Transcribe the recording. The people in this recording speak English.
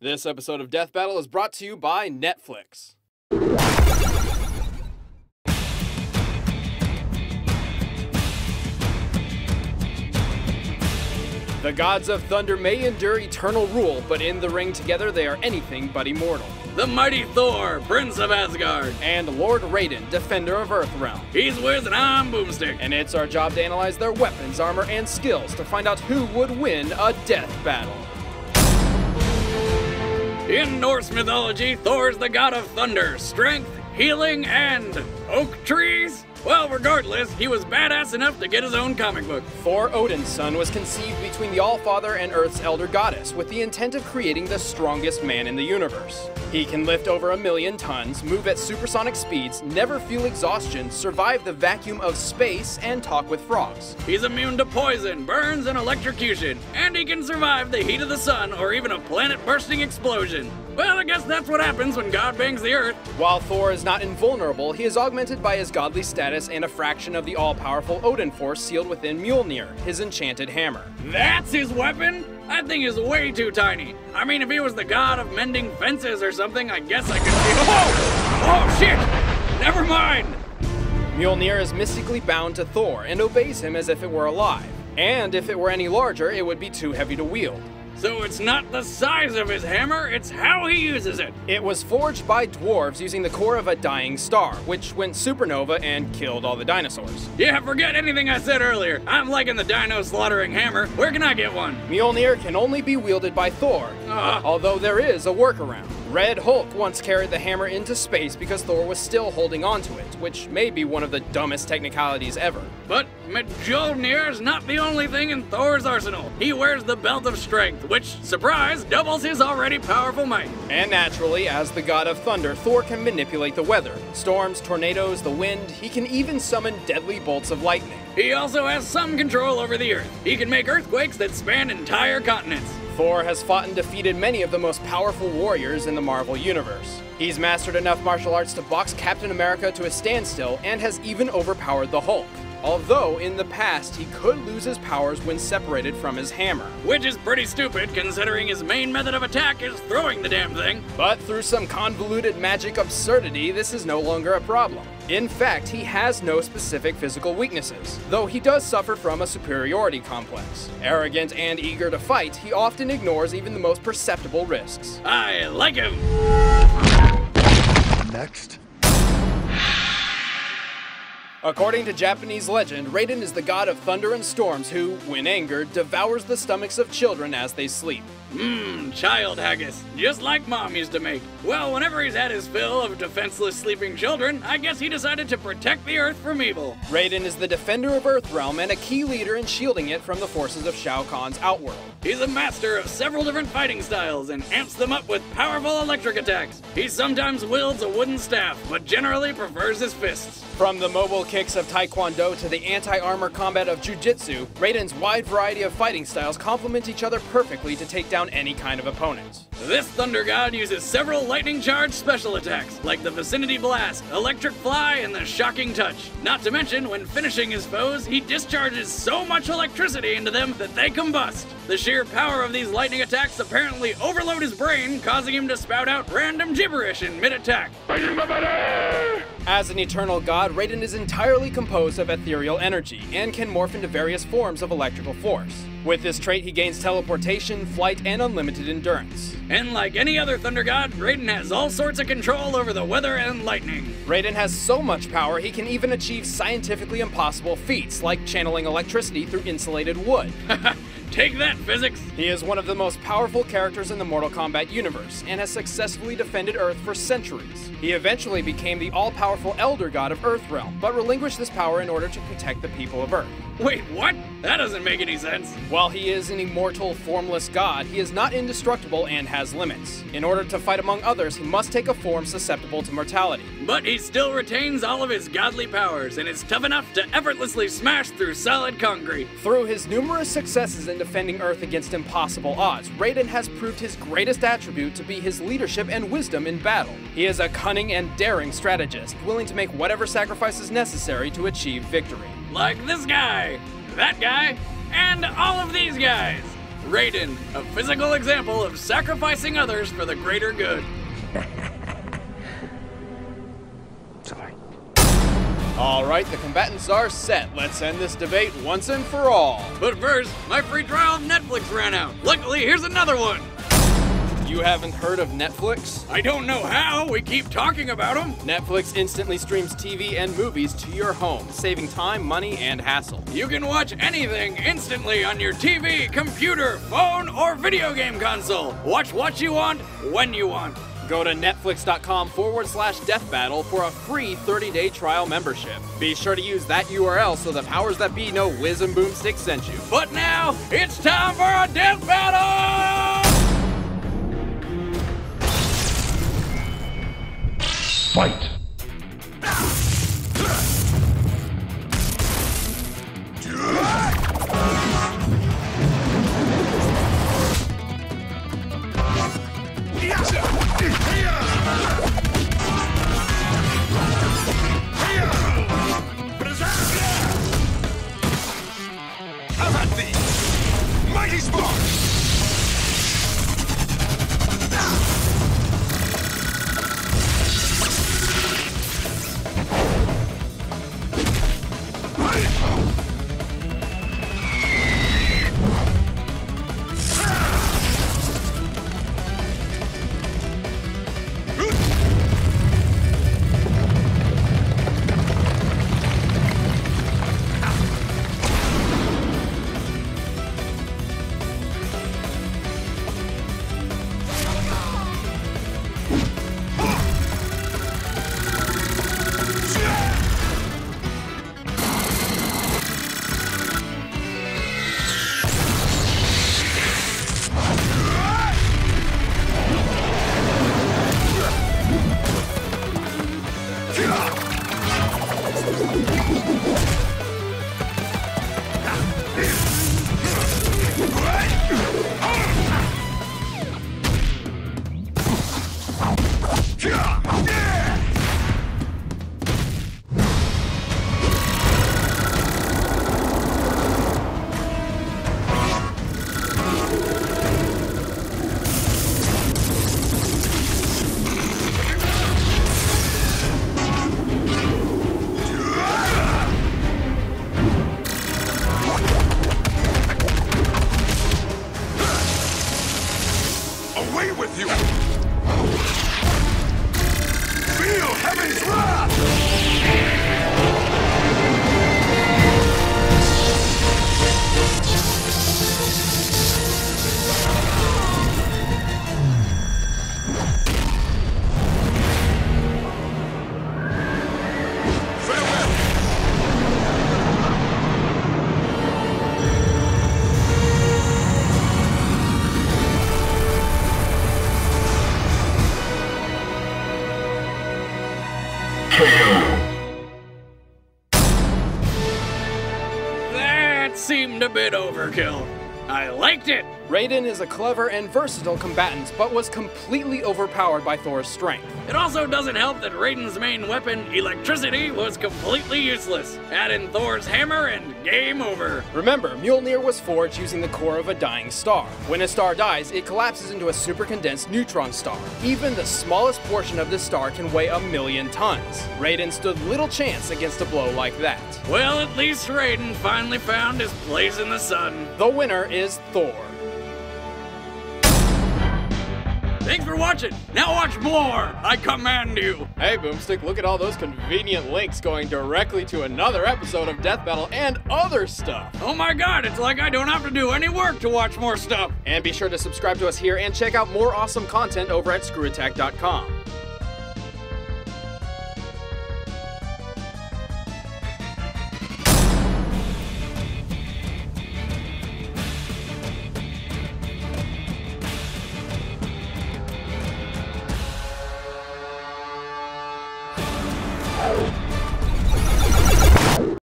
This episode of Death Battle is brought to you by Netflix. The gods of thunder may endure eternal rule, but in the ring together they are anything but immortal. The mighty Thor, Prince of Asgard. And Lord Raiden, Defender of Earthrealm. He's Wiz and I'm Boomstick. And it's our job to analyze their weapons, armor, and skills to find out who would win a death battle. In Norse mythology, Thor's the god of thunder, strength, healing, and oak trees? Well, regardless, he was badass enough to get his own comic book. Thor, Odin's son, was conceived between the Allfather and Earth's elder goddess with the intent of creating the strongest man in the universe. He can lift over 1,000,000 tons, move at supersonic speeds, never feel exhaustion, survive the vacuum of space, and talk with frogs. He's immune to poison, burns, and electrocution, and he can survive the heat of the sun or even a planet-bursting explosion. Well, I guess that's what happens when God bangs the earth. While Thor is not invulnerable, he is augmented by his godly status and a fraction of the all-powerful Odin force sealed within Mjolnir, his enchanted hammer. That's his weapon? That thing is way too tiny. I mean, if he was the god of mending fences or something, I guess I could feel— Oh shit! Never mind! Mjolnir is mystically bound to Thor and obeys him as if it were alive. And if it were any larger, it would be too heavy to wield. So it's not the size of his hammer, it's how he uses it. It was forged by dwarves using the core of a dying star, which went supernova and killed all the dinosaurs. Yeah, forget anything I said earlier. I'm liking the dino slaughtering hammer. Where can I get one? Mjolnir can only be wielded by Thor, although there is a workaround. Red Hulk once carried the hammer into space because Thor was still holding onto it, which may be one of the dumbest technicalities ever. But Mjolnir's not the only thing in Thor's arsenal. He wears the Belt of Strength, which, surprise, doubles his already powerful might. And naturally, as the god of thunder, Thor can manipulate the weather. Storms, tornadoes, the wind, he can even summon deadly bolts of lightning. He also has some control over the earth. He can make earthquakes that span entire continents. Thor has fought and defeated many of the most powerful warriors in the Marvel Universe. He's mastered enough martial arts to box Captain America to a standstill and has even overpowered the Hulk. Although, in the past, he could lose his powers when separated from his hammer. Which is pretty stupid, considering his main method of attack is throwing the damn thing. But through some convoluted magic absurdity, this is no longer a problem. In fact, he has no specific physical weaknesses, though he does suffer from a superiority complex. Arrogant and eager to fight, he often ignores even the most perceptible risks. I like him! Next. According to Japanese legend, Raiden is the god of thunder and storms who, when angered, devours the stomachs of children as they sleep. Child haggis, just like Mom used to make. Well, whenever he's had his fill of defenseless sleeping children, I guess he decided to protect the Earth from evil. Raiden is the defender of Earthrealm and a key leader in shielding it from the forces of Shao Kahn's Outworld. He's a master of several different fighting styles and amps them up with powerful electric attacks. He sometimes wields a wooden staff, but generally prefers his fists. From the mobile kicks of Taekwondo to the anti-armor combat of Jiu-Jitsu, Raiden's wide variety of fighting styles complement each other perfectly to take down any kind of opponent. This Thunder God uses several lightning-charged special attacks, like the Vicinity Blast, Electric Fly, and the Shocking Touch. Not to mention, when finishing his foes, he discharges so much electricity into them that they combust. The sheer power of these lightning attacks apparently overload his brain, causing him to spout out random gibberish in mid-attack. As an eternal god, Raiden is entirely composed of ethereal energy and can morph into various forms of electrical force. With this trait, he gains teleportation, flight, and unlimited endurance. And like any other Thunder God, Raiden has all sorts of control over the weather and lightning. Raiden has so much power, he can even achieve scientifically impossible feats, like channeling electricity through insulated wood. Take that, physics! He is one of the most powerful characters in the Mortal Kombat universe, and has successfully defended Earth for centuries. He eventually became the all-powerful Elder God of Earthrealm, but relinquished this power in order to protect the people of Earth. Wait, what? That doesn't make any sense. While he is an immortal, formless god, he is not indestructible and has limits. In order to fight among others, he must take a form susceptible to mortality. But he still retains all of his godly powers, and is tough enough to effortlessly smash through solid concrete. Through his numerous successes in defending Earth against impossible odds, Raiden has proved his greatest attribute to be his leadership and wisdom in battle. He is a cunning and daring strategist, willing to make whatever sacrifices necessary to achieve victory. Like this guy, that guy, and all of these guys. Raiden, a physical example of sacrificing others for the greater good. Sorry. All right, the combatants are set. Let's end this debate once and for all. But first, my free trial of Netflix ran out. Luckily, here's another one. You haven't heard of Netflix? I don't know how, we keep talking about them. Netflix instantly streams TV and movies to your home, saving time, money, and hassle. You can watch anything instantly on your TV, computer, phone, or video game console. Watch what you want, when you want. Go to netflix.com/deathbattle for a free 30-day trial membership. Be sure to use that URL so the powers that be know Whiz and Boomstick sent you. But now, it's time for a death battle! Fight! How about thee? Mighty spark! Away with you! Feel heaven's wrath! That seemed a bit overkill. I liked it. Raiden is a clever and versatile combatant, but was completely overpowered by Thor's strength. It also doesn't help that Raiden's main weapon, electricity, was completely useless. Add in Thor's hammer and game over. Remember, Mjolnir was forged using the core of a dying star. When a star dies, it collapses into a super-condensed neutron star. Even the smallest portion of this star can weigh 1,000,000 tons. Raiden stood little chance against a blow like that. Well, at least Raiden finally found his place in the sun. The winner is Thor. Thanks for watching. Now watch more. I command you. Hey Boomstick, look at all those convenient links going directly to another episode of Death Battle and other stuff. Oh my god, it's like I don't have to do any work to watch more stuff. And be sure to subscribe to us here and check out more awesome content over at ScrewAttack.com. Oh.